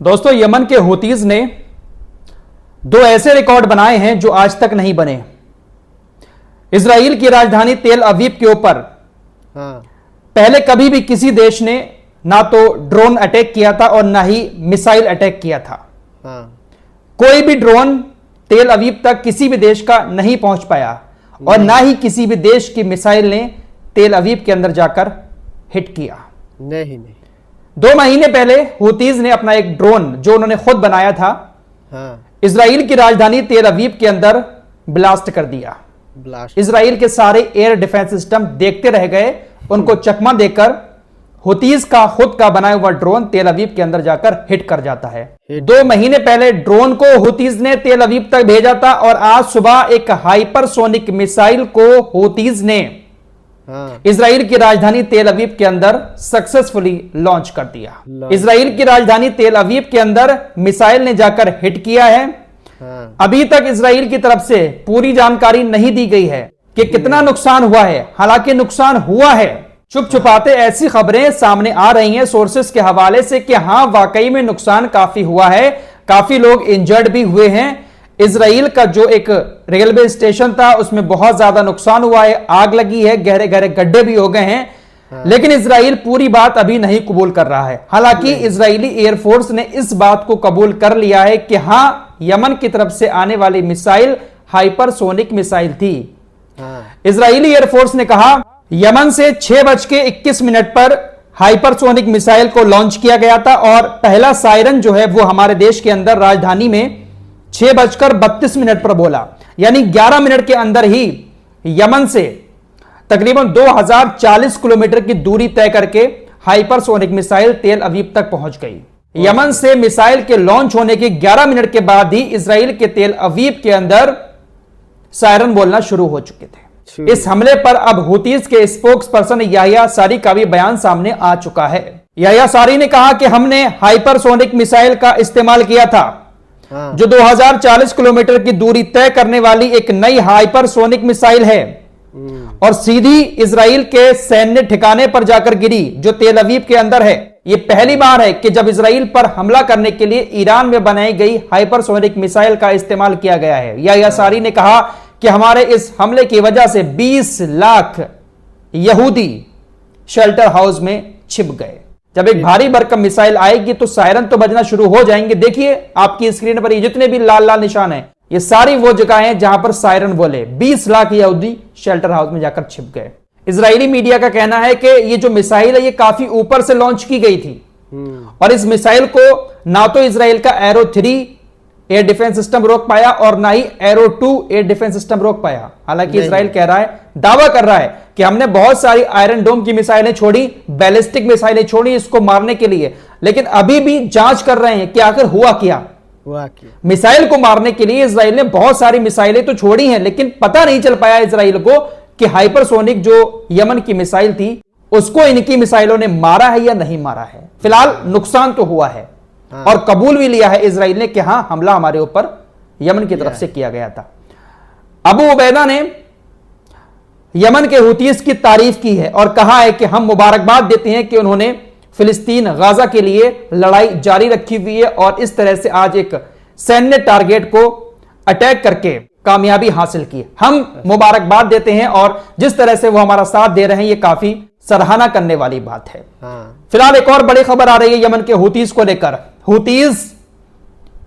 दोस्तों, यमन के हूतीज ने दो ऐसे रिकॉर्ड बनाए हैं जो आज तक नहीं बने। इजराइल की राजधानी तेल अवीव के ऊपर पहले कभी भी किसी देश ने ना तो ड्रोन अटैक किया था और ना ही मिसाइल अटैक किया था। कोई भी ड्रोन तेल अवीव तक किसी भी देश का नहीं पहुंच पाया और ना ही किसी भी देश की मिसाइल ने तेल अवीव के अंदर जाकर हिट किया। नहीं 2 महीने पहले हूतीज ने अपना एक ड्रोन जो उन्होंने खुद बनाया था इजराइल की राजधानी तेल अवीव के अंदर ब्लास्ट कर दिया। इजराइल के सारे एयर डिफेंस सिस्टम देखते रह गए। उनको चकमा देकर हूतीज का खुद का बनाया हुआ ड्रोन तेल अवीव के अंदर जाकर हिट कर जाता है। 2 महीने पहले ड्रोन को हूतीज ने तेल अवीव तक भेजा था और आज सुबह एक हाइपरसोनिक मिसाइल को हूतीज ने इजराइल की राजधानी तेल अवीव के अंदर सक्सेसफुली लॉन्च कर दिया। इजराइल की राजधानी तेल अवीव के अंदर मिसाइल ने जाकर हिट किया है। अभी तक इजराइल की तरफ से पूरी जानकारी नहीं दी गई है कि कितना नुकसान हुआ है। हालांकि नुकसान हुआ है, चुप छुपाते ऐसी खबरें सामने आ रही हैं सोर्सेस के हवाले से कि हां वाकई में नुकसान काफी हुआ है, काफी लोग इंजर्ड भी हुए हैं। इजराइल का जो एक रेलवे स्टेशन था उसमें बहुत ज्यादा नुकसान हुआ है, आग लगी है, गहरे गहरे गड्ढे भी हो गए हैं। लेकिन इजराइल पूरी बात अभी नहीं कबूल कर रहा है। हालांकि इजरायली एयरफोर्स ने इस बात को कबूल कर लिया है कि हां, यमन की तरफ से आने वाली मिसाइल हाइपरसोनिक मिसाइल थी। इजरायली एयरफोर्स ने कहा यमन से 6:21 पर हाइपरसोनिक मिसाइल को लॉन्च किया गया था और पहला सायरन जो है वो हमारे देश के अंदर राजधानी में 6:32 पर बोला। यानी 11 मिनट के अंदर ही यमन से तकरीबन 2040 किलोमीटर की दूरी तय करके हाइपरसोनिक मिसाइल तेल अवीव तक पहुंच गई। यमन से मिसाइल के लॉन्च होने के 11 मिनट के बाद ही इजराइल के तेल अवीव के अंदर सायरन बोलना शुरू हो चुके थे। इस हमले पर अब हूतीज के स्पोक्स पर्सन याह्या सारी का भी बयान सामने आ चुका है। याह्या सारी ने कहा कि हमने हाइपरसोनिक मिसाइल का इस्तेमाल किया था जो 2040 किलोमीटर की दूरी तय करने वाली एक नई हाइपरसोनिक मिसाइल है और सीधी इजराइल के सैन्य ठिकाने पर जाकर गिरी जो तेल अवीव के अंदर है। यह पहली बार है कि जब इजराइल पर हमला करने के लिए ईरान में बनाई गई हाइपरसोनिक मिसाइल का इस्तेमाल किया गया है। याह्या सारी ने कहा कि हमारे इस हमले की वजह से 20 लाख यहूदी शेल्टर हाउस में छिप गए। जब एक भारी भरकम मिसाइल आएगी तो सायरन तो बजना शुरू हो जाएंगे। देखिए आपकी स्क्रीन पर ये जितने भी लाल लाल निशान हैं, ये सारी वो जगह हैं जहां पर सायरन बोले। 20 लाख यहूदी शेल्टर हाउस में जाकर छिप गए। इजरायली मीडिया का कहना है कि ये जो मिसाइल है ये काफी ऊपर से लॉन्च की गई थी और इस मिसाइल को ना तो इजराइल का एरो 3 एयर डिफेंस सिस्टम रोक पाया और ना ही एरो 2 एयर डिफेंस सिस्टम रोक पाया। हालांकि इजराइल कह रहा है, दावा कर रहा है कि हमने बहुत सारी आयरन डोम की मिसाइलें छोड़ी, बैलिस्टिक मिसाइलें छोड़ी इसको मारने के लिए, लेकिन अभी भी जांच कर रहे हैं कि आखिर हुआ क्या। मिसाइल को मारने के लिए इजराइल ने बहुत सारी मिसाइलें तो छोड़ी हैं, लेकिन पता नहीं चल पाया इजराइल को कि हाइपरसोनिक जो यमन की मिसाइल थी उसको इनकी मिसाइलों ने मारा है या नहीं मारा है। फिलहाल नुकसान तो हुआ है और कबूल भी लिया है इजराइल ने कि हां, हमला हमारे ऊपर यमन की तरफ से किया गया था। अबू उबैदा ने यमन के हूतीज की तारीफ की है और कहा है कि हम मुबारकबाद देते हैं कि उन्होंने फिलिस्तीन गाजा के लिए लड़ाई जारी रखी हुई है और इस तरह से आज एक सैन्य टारगेट को अटैक करके कामयाबी हासिल की। हम मुबारकबाद देते हैं और जिस तरह से वो हमारा साथ दे रहे हैं ये काफी सराहना करने वाली बात है। फिलहाल एक और बड़ी खबर आ रही है यमन के हूतीज को लेकर। हूतीज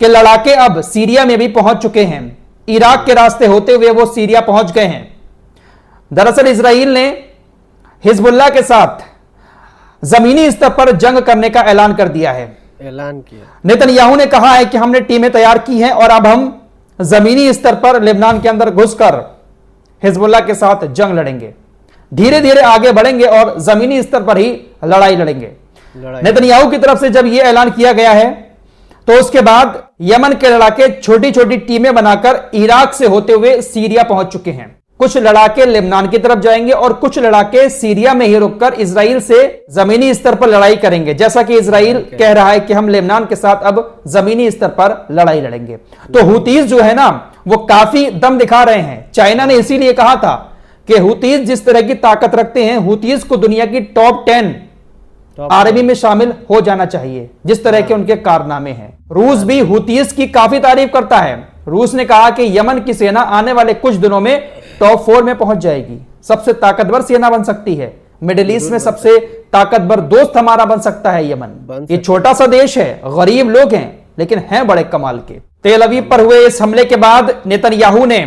के लड़ाके अब सीरिया में भी पहुंच चुके हैं। इराक के रास्ते होते हुए वो सीरिया पहुंच गए हैं। दरअसल इजराइल ने हिजबुल्लाह के साथ जमीनी स्तर पर जंग करने का ऐलान कर दिया है। नेतन्याहू ने कहा है कि हमने टीमें तैयार की हैं और अब हम जमीनी स्तर पर लेबनान के अंदर घुसकर हिजबुल्लाह के साथ जंग लड़ेंगे। धीरे धीरे आगे बढ़ेंगे और जमीनी स्तर पर ही लड़ाई लड़ेंगे। नेतन्याहू की तरफ से जब यह ऐलान किया गया है तो उसके बाद यमन के लड़ाके छोटी छोटी टीमें बनाकर इराक से होते हुए सीरिया पहुंच चुके हैं। कुछ लड़ाके लेबनान की तरफ जाएंगे और कुछ लड़ाके सीरिया में ही रुककर इजराइल से जमीनी स्तर पर लड़ाई करेंगे। जैसा कि इजराइल कह रहा है कि हम लेबनान के साथ अब जमीनी स्तर पर लड़ाई लड़ेंगे। तो हूतीज जो है ना वो काफी दम दिखा रहे हैं। चाइना ने इसीलिए कहा था कि हूतीज जिस तरह की ताकत रखते हैं, हूतीज को दुनिया की टॉप 10 आर्मी में शामिल हो जाना चाहिए, जिस तरह के उनके कारनामे हैं। रूस भी हुतीस की काफी तारीफ करता है। रूस ने कहा कि यमन की सेना आने वाले कुछ दिनों में टॉप 4 में पहुंच जाएगी, सबसे ताकतवर सेना बन सकती है, मिडिल ईस्ट में सबसे ताकतवर दोस्त हमारा बन सकता है यमन। ये छोटा सा देश है, गरीब लोग हैं, लेकिन हैं बड़े कमाल के। तेल अवीव पर हुए इस हमले के बाद नेतन्याहू ने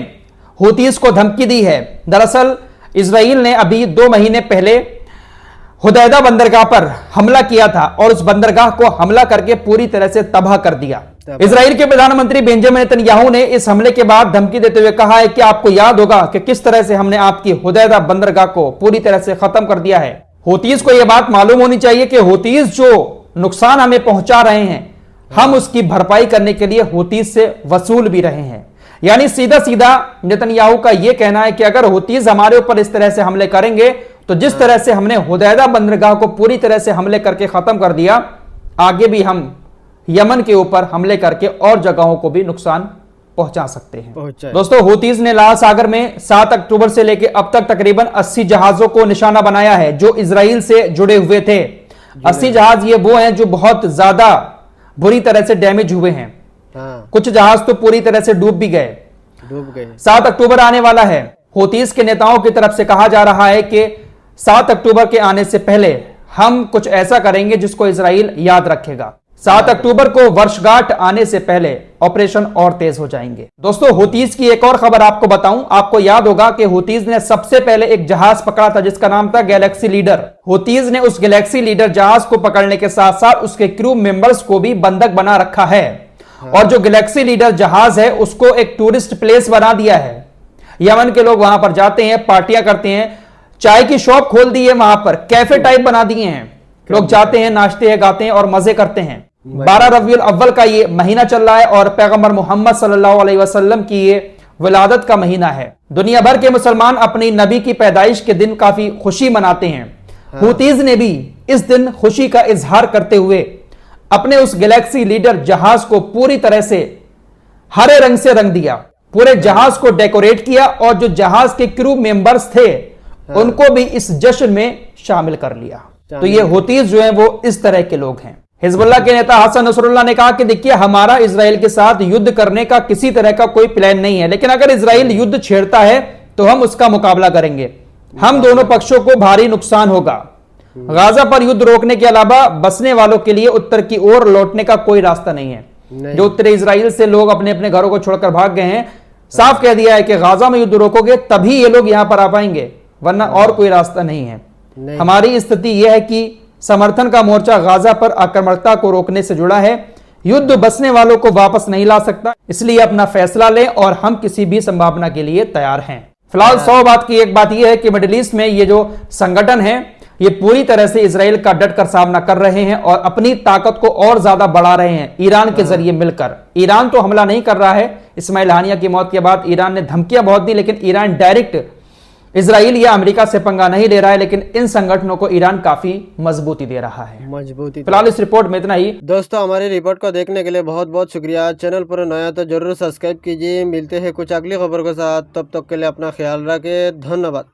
हुतीस को धमकी दी है। दरअसल इजराइल ने अभी 2 महीने पहले हुदैदा बंदरगाह पर हमला किया था और उस बंदरगाह को हमला करके पूरी तरह से तबाह कर दिया। इजराइल के प्रधानमंत्री बेंजामिन नेतन्याहू ने इस हमले के बाद धमकी देते हुए कहा है कि आपको याद होगा कि किस तरह से हमने आपकी हुदैदा बंदरगाह को पूरी तरह से खत्म कर दिया है। हुतीस को यह बात मालूम होनी चाहिए कि हुतीस जो नुकसान हमें पहुंचा रहे हैं, हम उसकी भरपाई करने के लिए हुतीस से वसूल भी रहे हैं। यानी सीधा सीधा नेतन्याहू का यह कहना है कि अगर हुतीस हमारे ऊपर इस तरह से हमले करेंगे तो जिस तरह से हमने हुदैदा बंदरगाह को पूरी तरह से हमले करके खत्म कर दिया, आगे भी हम यमन के ऊपर हमले करके और जगहों को भी नुकसान पहुंचा सकते हैं। दोस्तों, हुतीस ने लाल सागर में 7 अक्टूबर से लेकर अब तक तकरीबन 80 जहाजों को निशाना बनाया है जो इजराइल से जुड़े हुए थे। 80 जहाज ये वो हैं जो बहुत ज्यादा बुरी तरह से डैमेज हुए हैं। कुछ जहाज तो पूरी तरह से डूब भी गए। 7 अक्टूबर आने वाला है। हुतीस के नेताओं की तरफ से कहा जा रहा है कि 7 अक्टूबर के आने से पहले हम कुछ ऐसा करेंगे जिसको इजराइल याद रखेगा। 7 अक्टूबर को वर्षगांठ आने से पहले ऑपरेशन और तेज हो जाएंगे। दोस्तों, हुतीस की एक और खबर आपको बताऊं। आपको याद होगा कि हुतीस ने सबसे पहले एक जहाज पकड़ा था जिसका नाम था गैलेक्सी लीडर। हुतीस ने उस गैलेक्सी लीडर जहाज को पकड़ने के साथ साथ उसके क्रू मेंबर्स को भी बंधक बना रखा है। और जो गैलेक्सी लीडर जहाज है उसको एक टूरिस्ट प्लेस बना दिया है। यमन के लोग वहां पर जाते हैं, पार्टियां करते हैं, चाय की शॉप खोल दी है, वहां पर कैफे टाइप बना दिए हैं। लोग जाते हैं, नाचते हैं, गाते हैं और मजे करते हैं। 12 रबीउल अव्वल का ये महीना चल रहा है और पैगंबर मोहम्मद सल्लल्लाहु अलैहि वसल्लम की ये विलादत का महीना है। दुनिया भर के मुसलमान अपनी नबी की पैदाइश के दिन काफी खुशी मनाते हैं। हुतीज ने भी इस दिन खुशी का इजहार करते हुए अपने उस गैलेक्सी लीडर जहाज को पूरी तरह से हरे रंग से रंग दिया। पूरे जहाज को डेकोरेट किया और जो जहाज के क्रू मेंबर्स थे उनको भी इस जश्न में शामिल कर लिया। तो ये हुतीज जो हैं वो इस तरह के लोग हैं। हिजबुल्लाह के नेता हसन नसरुल्लाह ने कहा कि देखिए, हमारा इजराइल के साथ युद्ध करने का किसी तरह का कोई प्लान नहीं है, लेकिन अगर इजराइल युद्ध छेड़ता है तो हम उसका मुकाबला करेंगे। हम दोनों पक्षों को भारी नुकसान होगा। गाजा पर युद्ध रोकने के अलावा बसने वालों के लिए उत्तर की ओर लौटने का कोई रास्ता नहीं है। जो उत्तरी इजराइल से लोग अपने अपने घरों को छोड़कर भाग गए हैं, साफ कह दिया है कि गाजा में युद्ध रोकोगे तभी ये लोग यहां पर आ पाएंगे, वरना और कोई रास्ता नहीं है। हमारी स्थिति यह है कि समर्थन का मोर्चा गाजा पर आक्रमणता को रोकने से जुड़ा है। युद्ध बसने वालों को वापस नहीं ला सकता, इसलिए अपना फैसला लें और हम किसी भी संभावना के लिए तैयार हैं। फिलहाल 100 बात की एक बात यह है कि मिडिल ईस्ट में ये जो संगठन है ये पूरी तरह से इजराइल का डटकर सामना कर रहे हैं और अपनी ताकत को और ज्यादा बढ़ा रहे हैं ईरान के जरिए मिलकर। ईरान तो हमला नहीं कर रहा है। इस्माइल हानिया की मौत के बाद ईरान ने धमकियां बहुत दी, लेकिन ईरान डायरेक्ट इजराइल या अमेरिका से पंगा नहीं ले रहा है, लेकिन इन संगठनों को ईरान काफी मजबूती दे रहा है। फिलहाल इस रिपोर्ट में इतना ही। दोस्तों, हमारी रिपोर्ट को देखने के लिए बहुत बहुत शुक्रिया। चैनल पर नया तो जरूर सब्सक्राइब कीजिए। मिलते हैं कुछ अगली खबर के साथ, तब तक के लिए अपना ख्याल रखें। धन्यवाद।